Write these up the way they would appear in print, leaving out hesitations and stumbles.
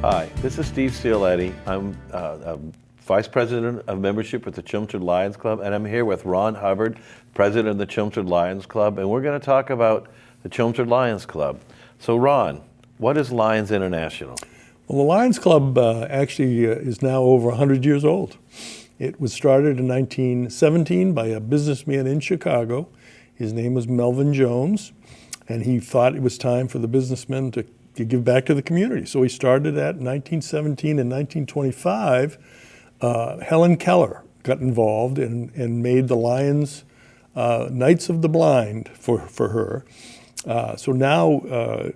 Hi, this is Steve Cioletti. I'm Vice President of Membership with the Chelmsford Lions Club, and I'm here with Ron Hubbard, President of the Chelmsford Lions Club, and we're going to talk about the Chelmsford Lions Club. So Ron, what is Lions International? Well, the Lions Club actually is now over 100 years old. It was started in 1917 by a businessman in Chicago. His name was Melvin Jones, and he thought it was time for the businessmen to give back to the community. So he started that in 1917. In 1925, Helen Keller got involved and made the Lions Knights of the Blind for her. So now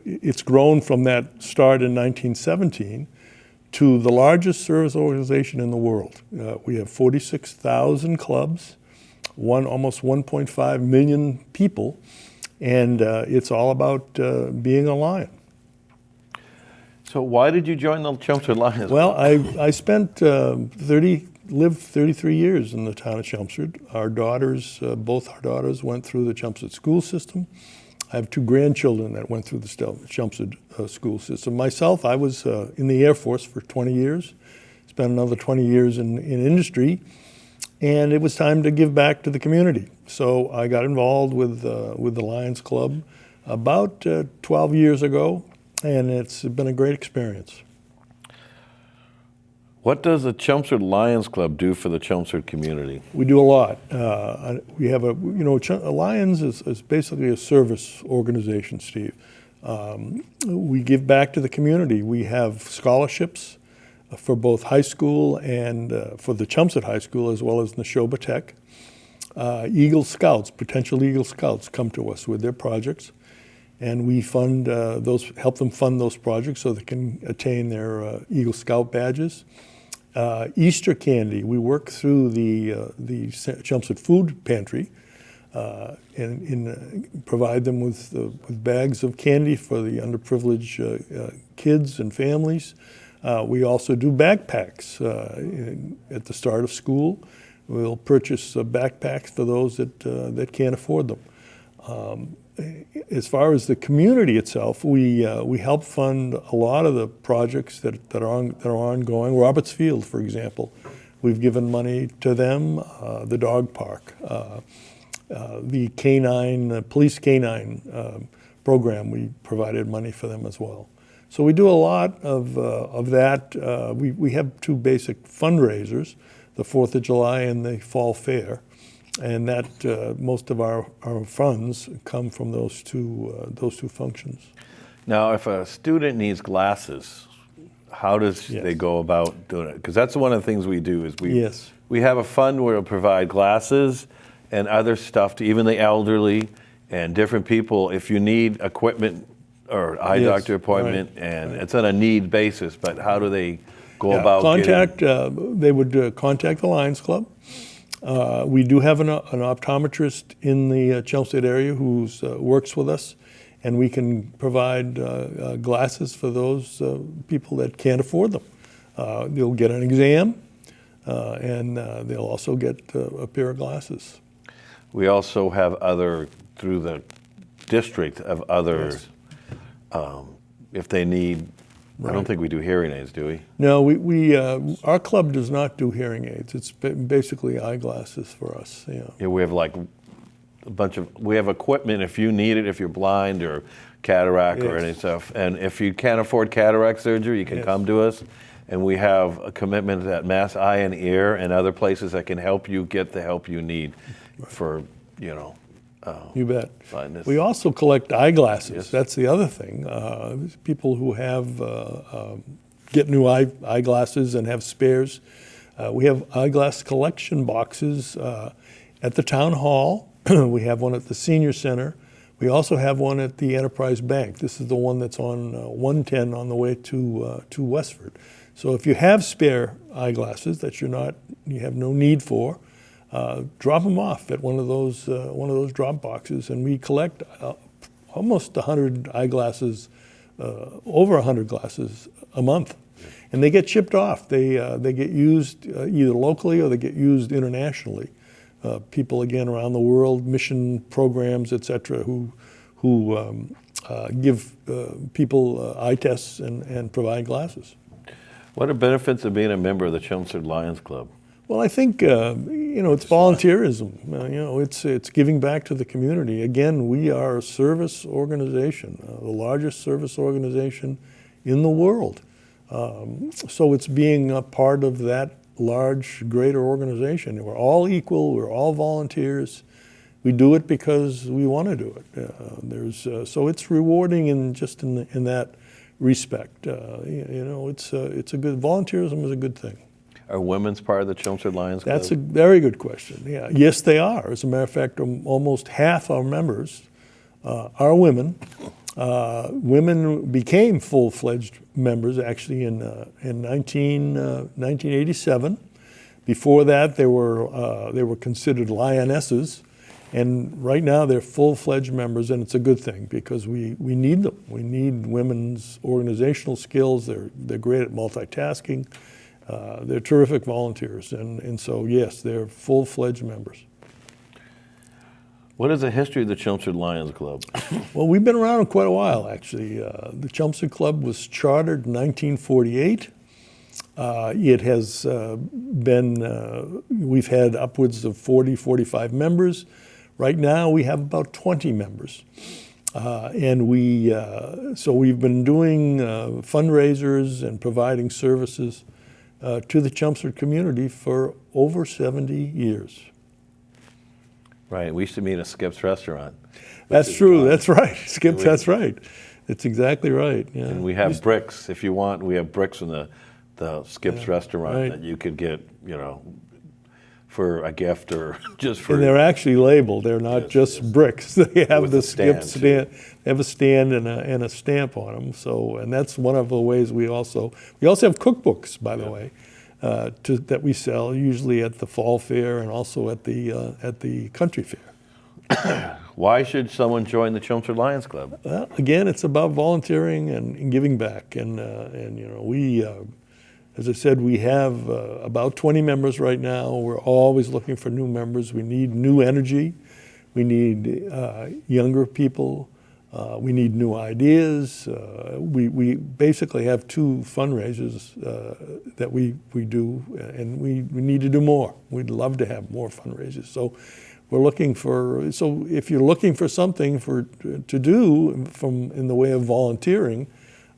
it's grown from that start in 1917 to the largest service organization in the world. We have 46,000 clubs, almost 1.5 million people, and it's all about being a Lion. So why did you join the Chelmsford Lions? Well, I spent lived 33 years in the town of Chelmsford. Our daughters, both our daughters went through the Chelmsford school system. I have two grandchildren that went through the Chelmsford school system. Myself, I was in the Air Force for 20 years, spent another 20 years in industry, and it was time to give back to the community. So I got involved with the Lions Club about 12 years ago, and it's been a great experience. What does the Chelmsford Lions Club do for the Chelmsford community? We do a lot. We have Lions is basically a service organization, Steve. We give back to the community. We have scholarships for both high school and for the Chelmsford High School as well as Neshoba Tech. Eagle Scouts, potential Eagle Scouts come to us with their projects, and we fund help them fund those projects so they can attain their Eagle Scout badges. Easter candy, we work through the Chelmsford Food Pantry and provide them with bags of candy for the underprivileged kids and families. We also do backpacks at the start of school. We'll purchase backpacks for those that can't afford them. As far as the community itself, we help fund a lot of the projects that are ongoing. Roberts Field, for example, we've given money to them. The dog park, the police canine program, we provided money for them as well. So we do a lot of that. We have two basic fundraisers: the 4th of July and the Fall Fair. And that most of our funds come from those two functions. Now, if a student needs glasses, how does they go about doing it? Because that's one of the things we do is we have a fund where we'll provide glasses and other stuff to even the elderly and different people. If you need equipment or eye doctor appointment, and it's on a need basis, but how do they go about they would contact the Lions Club. We do have an optometrist in the Chelmsford area who works with us, and we can provide glasses for those people that can't afford them. They'll get an exam, and they'll also get a pair of glasses. We also have through the district of others, if they need. I don't think we do hearing aids, do we? No, our club does not do hearing aids. It's basically eyeglasses for us. Yeah, we have like we have equipment if you need it, if you're blind or cataract or any stuff. And if you can't afford cataract surgery, you can come to us. And we have a commitment at Mass Eye and Ear and other places that can help you get the help you need for, you bet. Blindness. We also collect eyeglasses. Yes. That's the other thing. People who have get new eyeglasses and have spares. We have eyeglass collection boxes at the town hall. We have one at the senior center. We also have one at the Enterprise Bank. This is the one that's on 110 on the way to Westford. So if you have spare eyeglasses that you have no need for, drop them off at one of those drop boxes, and we collect almost 100 eyeglasses, over 100 glasses a month, and they get shipped off. They get used either locally or they get used internationally. People again around the world, mission programs, etc., who give people eye tests and provide glasses. What are benefits of being a member of the Chelmsford Lions Club? Well, I think it's volunteerism. It's giving back to the community. Again, we are a service organization, the largest service organization in the world. So it's being a part of that large, greater organization. We're all equal. We're all volunteers. We do it because we want to do it. So it's rewarding in that respect. It's a good volunteerism is a good thing. Are women's part of the Chelmsford Lions Club? That's a very good question. Yeah, yes, they are. As a matter of fact, almost half our members are women. Women became full-fledged members actually in 1987. Before that, they were considered lionesses, and right now they're full-fledged members, and it's a good thing because we need them. We need women's organizational skills. They're great at multitasking. They're terrific volunteers, and so yes, they're full-fledged members. What is the history of the Chelmsford Lions Club? Well, we've been around quite a while, actually. The Chelmsford Club was chartered in 1948. It has we've had upwards of 40, 45 members. Right now, we have about 20 members. And so we've been doing fundraisers and providing services to the Chelmsford community for over 70 years. Right. We used to meet at Skip's restaurant. That's true. That's right. Skip's, that's right. It's exactly right. Yeah. And we have bricks. If you want, we have bricks in the Skip's restaurant that you could get, for a gift or just for. And they're actually labeled. They're not just bricks. They have the Skip stand. They have a stand and a stamp on them. So, and that's one of the ways we also have cookbooks, by the way, that we sell usually at the fall fair and also at the country fair. Why should someone join the Chelmsford Lions Club? Well, again, it's about volunteering and giving back, and we. As I said, we have about 20 members right now. We're always looking for new members. We need new energy. We need younger people. We need new ideas. We basically have 2 fundraisers that we do, and we need to do more. We'd love to have more fundraisers. So we're looking for. So if you're looking for something to do in the way of volunteering,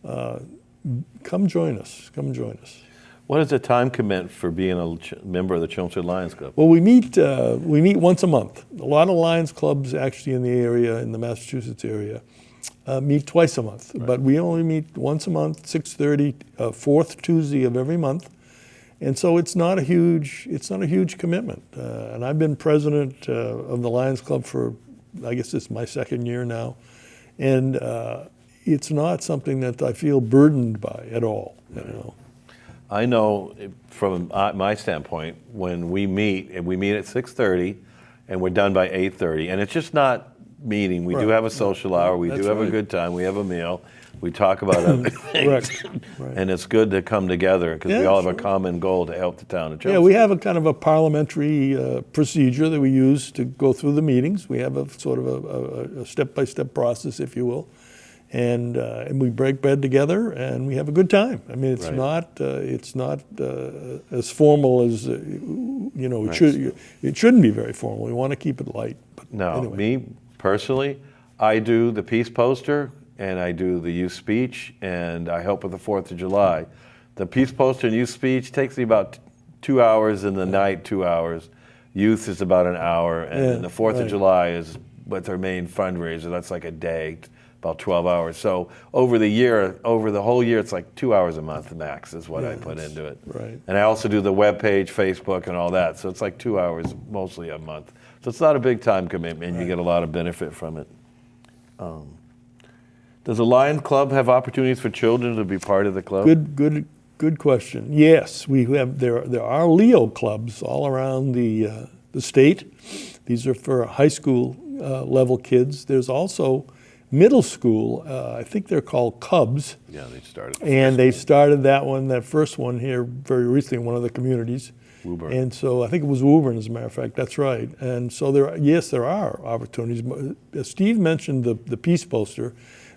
come join us. Come join us. What is the time commitment for being a member of the Chelmsford Lions Club? Well, we meet once a month. A lot of Lions clubs actually in the area, in the Massachusetts area, meet twice a month. Right. But we only meet once a month, 6:30, fourth Tuesday of every month. And so it's not a huge commitment. And I've been president of the Lions Club for, I guess it's my 2nd year now. And it's not something that I feel burdened by at all. I know from my standpoint, when we meet at 6:30 and we're done by 8:30, and it's just not meeting. We do have a social hour. We do have a good time. We have a meal. We talk about other things. Right. And it's good to come together because we all have a common goal to help the town of Chelmsford. Yeah, we have a kind of a parliamentary procedure that we use to go through the meetings. We have a sort of a step-by-step process, if you will. And we break bread together, and we have a good time. I mean, it's not as formal as it shouldn't be very formal. We want to keep it light. But no, anyway. Me personally, I do the peace poster, and I do the youth speech, and I help with the 4th of July. The peace poster and youth speech takes me about 2 hours, in the night 2 hours. Youth is about an hour, and then the 4th of July is what's our main fundraiser. That's like a day. About 12 hours. So over the whole year, it's like 2 hours a month max is what I put into it. Right. And I also do the webpage, Facebook, and all that. So it's like 2 hours mostly a month. So it's not a big time commitment. You get a lot of benefit from it. Does the Lions Club have opportunities for children to be part of the club? Good question. Yes, we have. There are Leo clubs all around the state. These are for high school level kids. There's also middle school, I think they're called Cubs. Yeah, they started. And they started that first one here very recently in one of the communities. Woburn. And so I think it was Woburn, as a matter of fact. That's right. And so there are opportunities. As Steve mentioned the peace poster,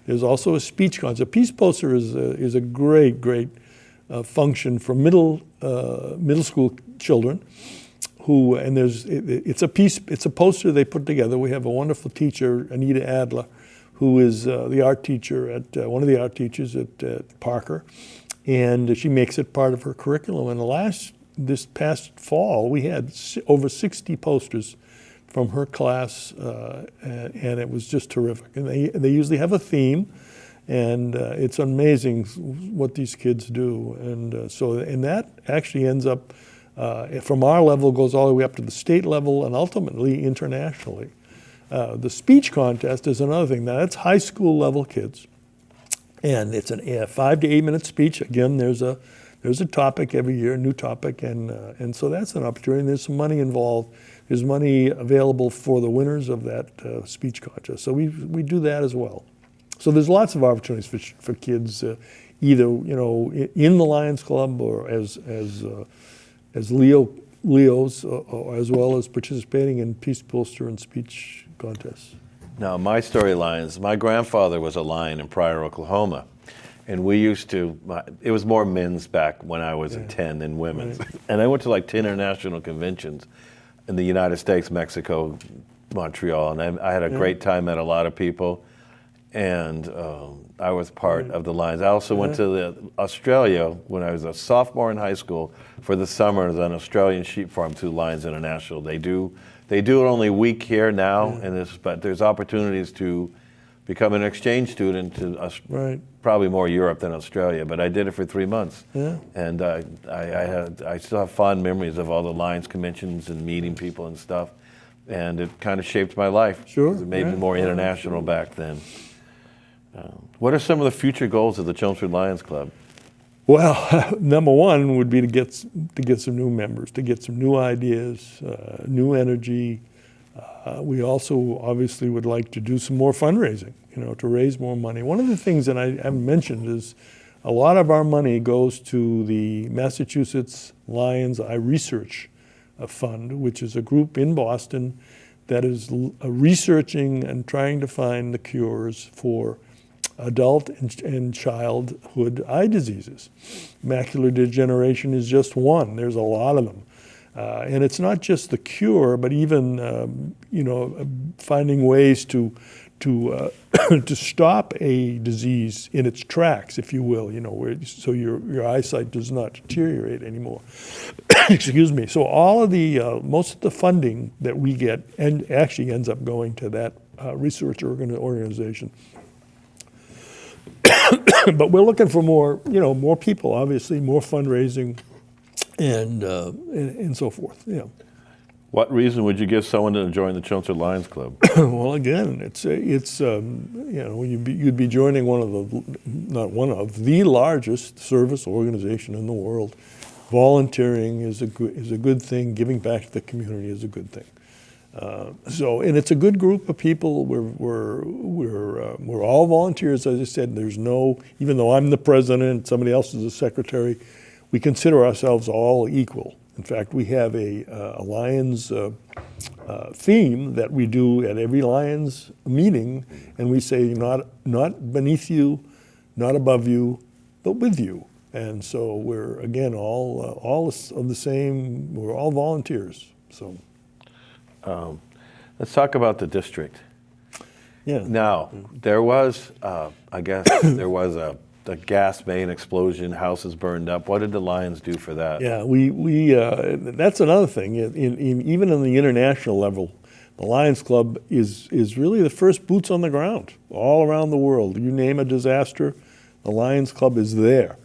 there's also a speech contest. A peace poster is a great function for middle school children. It's a poster they put together. We have a wonderful teacher, Anita Adler, who is the art teacher at one of the art teachers at Parker, and she makes it part of her curriculum. And this past fall, we had over 60 posters from her class, and it was just terrific. And they usually have a theme, and it's amazing what these kids do. And that actually ends up, from our level, goes all the way up to the state level and ultimately internationally. The speech contest is another thing. Now, that's high school level kids. And it's a 5 to 8 minute speech. Again, there's a topic every year, a new topic. And so that's an opportunity. There's some money involved. There's money available for the winners of that speech contest. So we do that as well. So there's lots of opportunities for kids, either in the Lions Club or as Leos, or as well as participating in peace poster and speech contests. Now, my storylines, my grandfather was a Lion in Pryor, Oklahoma. And we used to, it was more men's back when I was at 10 than women's. Right. And I went to like 10 international conventions in the United States, Mexico, Montreal. And I had a great time, met a lot of people. And I was part of the Lions. I also went to Australia when I was a sophomore in high school for the summer as an Australian sheep farm to Lions International. They do it only a week here now, but there's opportunities to become an exchange student to probably more Europe than Australia. But I did it for 3 months, and I still have fond memories of all the Lions conventions and meeting people and stuff, and it kind of shaped my life. Sure, it made me more international back then. What are some of the future goals of the Chelmsford Lions Club? Well, number one would be to get some new members, to get some new ideas, new energy. We also obviously would like to do some more fundraising, to raise more money. One of the things that I haven't mentioned is a lot of our money goes to the Massachusetts Lions Eye Research Fund, which is a group in Boston that is researching and trying to find the cures for adult and childhood eye diseases. Macular degeneration is just one. There's a lot of them. And it's not just the cure, but even finding ways to stop a disease in its tracks, if you will, so your eyesight does not deteriorate anymore. Excuse me. So all of most of the funding that we get and actually ends up going to that research organization. But we're looking for more people, obviously, more fundraising, and so forth. What reason would you give someone to join the Chelmsford Lions Club? Well, again, you'd be joining the largest service organization in the world. Volunteering is a good thing. Giving back to the community is a good thing. And it's a good group of people. We're all volunteers, as I said. There's no, even though I'm the president, somebody else is the secretary, we consider ourselves all equal. In fact, we have a Lions theme that we do at every Lions meeting, and we say not beneath you, not above you, but with you. And so we're again all of the same. We're all volunteers. So. Let's talk about the district. Yeah. Now, there was, there was a gas main explosion, houses burned up. What did the Lions do for that? Yeah, we that's another thing. Even on the international level, the Lions Club is really the first boots on the ground all around the world. You name a disaster, the Lions Club is there.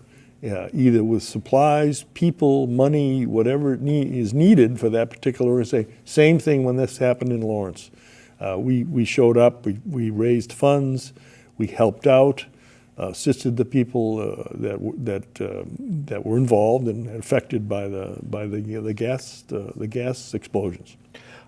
Either with supplies, people, money, whatever is needed for that particular organization. Same thing when this happened in Lawrence. We showed up, we raised funds, we helped out, assisted the people that were involved and affected by the gas explosions.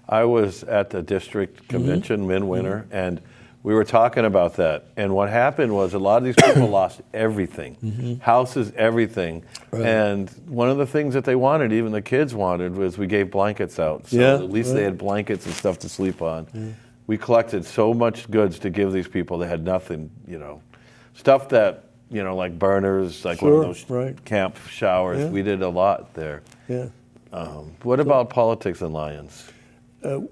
I was at the district convention, midwinter, and we were talking about that, and what happened was a lot of these people lost everything, houses, everything. Right. And one of the things that they wanted, even the kids wanted, was we gave blankets out. So at least they had blankets and stuff to sleep on. Yeah. We collected so much goods to give these people that had nothing, stuff that like burners, like Sure, one of those camp showers. Yeah. We did a lot there. Yeah. What about politics and Lions?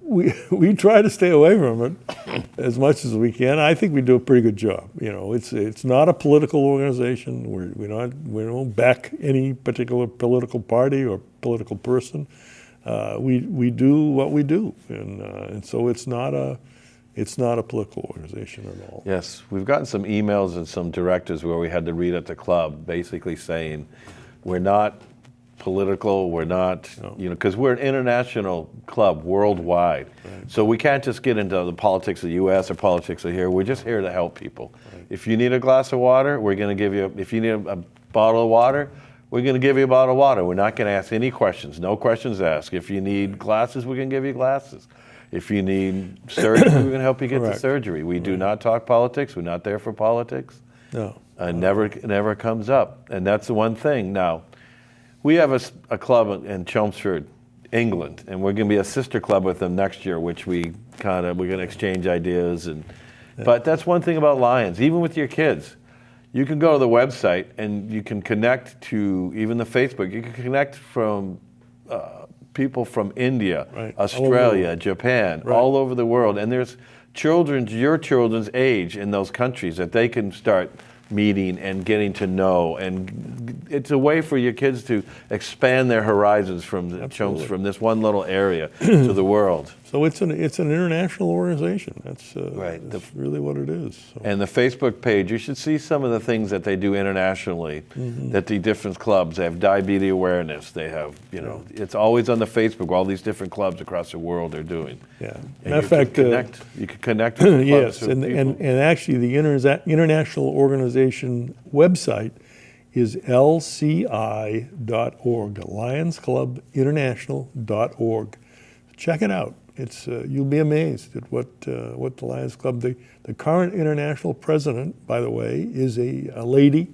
We try to stay away from it as much as we can. I think we do a pretty good job. It's not a political organization. We don't back any particular political party or political person. We do what we do, and so it's not a political organization at all. Yes, we've gotten some emails and some directives where we had to read at the club, basically saying we're not political, we're not, because we're an international club worldwide. Right. So we can't just get into the politics of the U.S. or politics of here. We're just here to help people. Right. If you need a glass of water, we're going to give you, if you need a bottle of water, we're going to give you a bottle of water. We're not going to ask any questions, no questions asked. If you need glasses, we're going to give you glasses. If you need surgery, we're going to help you get the surgery. We do not talk politics. We're not there for politics. No. Never comes up. And that's the one thing. Now, we have a club in Chelmsford, England, and we're going to be a sister club with them next year, which we're going to exchange ideas. But that's one thing about Lions. Even with your kids, you can go to the website and you can connect to even the Facebook. You can connect from people from India, Australia, Japan, all over the world. And there's your children's age in those countries that they can start meeting and getting to know, and it's a way for your kids to expand their horizons from this one little area to the world. So it's an international organization. That's That's really what it is. So. And the Facebook page, you should see some of the things that they do internationally. That the different clubs, they have diabetes awareness. They have, it's always on the Facebook. All these different clubs across the world are doing. Yeah. And matter of fact, you can connect with yes, and actually the international organization website is lci.org, lionsclubinternational.org. Check it out. It's you'll be amazed at what the Lions Club. The current international president, by the way, is a lady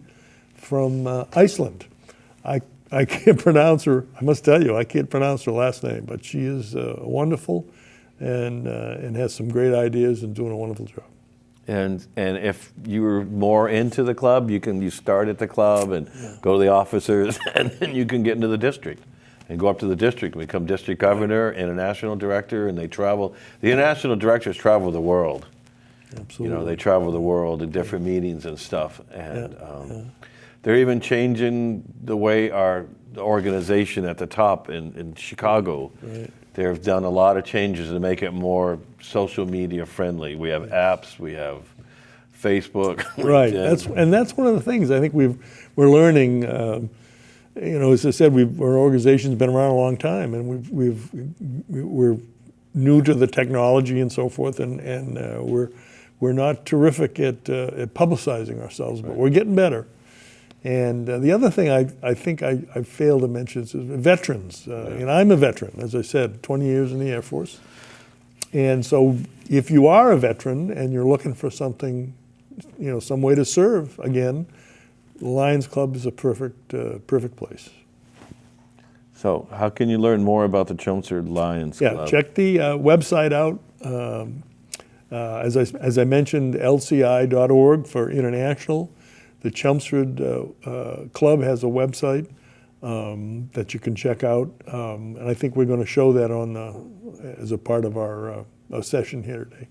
from Iceland. I can't pronounce her. I must tell you, I can't pronounce her last name, but she is wonderful, and has some great ideas and doing a wonderful job. And if you're more into the club, you start at the club and go to the officers, and then you can get into the district and go up to the district and become district governor, international director, and they travel. The international directors travel the world. Absolutely. They travel the world in different meetings and stuff. And they're even changing the way the organization at the top in Chicago. Right. They've done a lot of changes to make it more social media friendly. We have apps, we have Facebook. Right, that's one of the things I think we're learning. As I said, our organization's been around a long time, and we're new to the technology and so forth, and we're not terrific at publicizing ourselves, but we're getting better. And the other thing I think I failed to mention is veterans. And I'm a veteran, as I said, 20 years in the Air Force. And so if you are a veteran and you're looking for something, some way to serve again, the Lions Club is a perfect place. So how can you learn more about the Chelmsford Lions Club? Yeah, check the website out. As I mentioned, lci.org for international. The Chelmsford Club has a website that you can check out, and I think we're going to show that as a part of our session here today.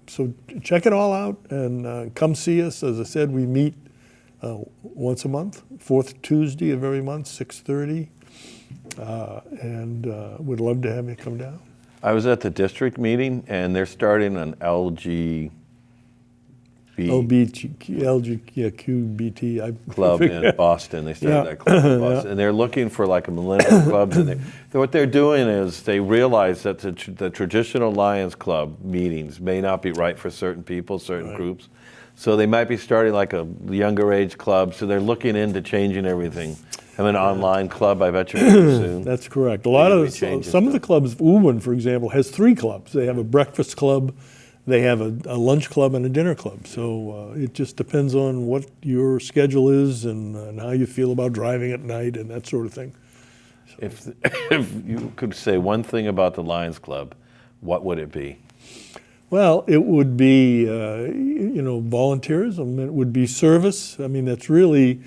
So check it all out and come see us. As I said, we meet once a month, fourth Tuesday of every month, 6:30, and we'd love to have you come down. I was at the district meeting, and they're starting an LGBT club in Boston. They started that club in Boston. And they're looking for like a millennial club. And what they're doing is they realize that the traditional Lions Club meetings may not be right for certain people, certain groups. So they might be starting like a younger age club. So they're looking into changing everything. Have an online club, I bet you soon. That's correct. Some of the clubs, Uwin, for example, has 3 clubs. They have a breakfast club, they have a lunch club, and a dinner club. So it just depends on what your schedule is and how you feel about driving at night and that sort of thing. So. If you could say one thing about the Lions Club, what would it be? Well, it would be, volunteerism. It would be service. I mean, that's really,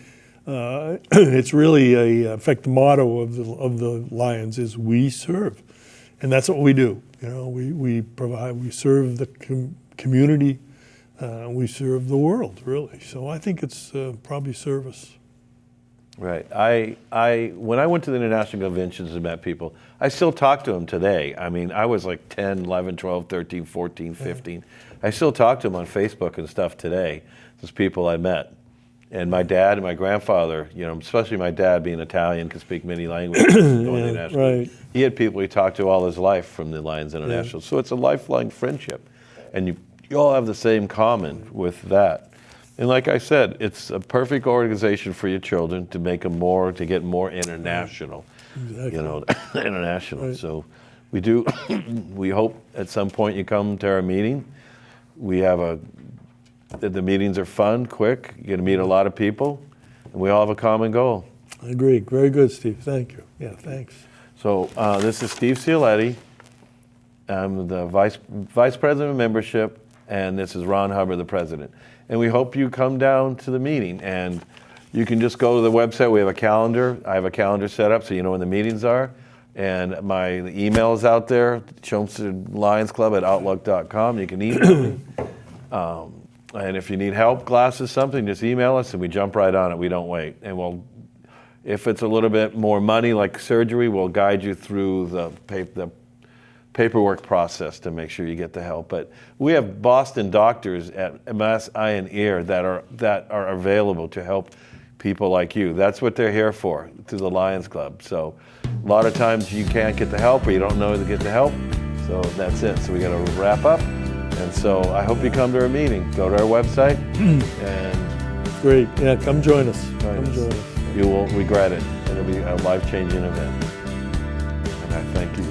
it's really in fact, the motto of the Lions is "We serve," and that's what we do. We provide, we serve the community, we serve the world, really. So I think it's probably service. Right. When I went to the international conventions and met people, I still talk to them today. I mean, I was like 10, 11, 12, 13, 14, 15. I still talk to them on Facebook and stuff today. Those people I met. And my dad and my grandfather, especially my dad being Italian, could speak many languages. Right. He had people he talked to all his life from the Lions International. So it's a lifelong friendship. And you all have the same common with that. And like I said, it's a perfect organization for your children to make them to get more international. Exactly. International. Right. So we hope at some point you come to our meeting. The meetings are fun, quick. You get to meet a lot of people, and we all have a common goal. I agree. Very good, Steve. Thank you. Yeah, thanks. So this is Steve Cioletti. I'm the Vice President of Membership, and this is Ron Hubbard, the President. And we hope you come down to the meeting, and you can just go to the website. We have a calendar. I have a calendar set up so you know when the meetings are. And my email is out there, Chelmsford Lions Club at outlook.com. You can email me. And if you need help, glasses, something, just email us and we jump right on it. We don't wait. And if it's a little bit more money like surgery, we'll guide you through the paperwork process to make sure you get the help. But we have Boston doctors at Mass Eye and Ear that are available to help people like you. That's what they're here for, through the Lions Club. So a lot of times you can't get the help or you don't know to get the help. So that's it. So we got to wrap up. And so I hope you come to our meeting. Go to our website and... Great. Yeah, come join us. Come join us. You won't regret it. It'll be a life-changing event. And I thank you.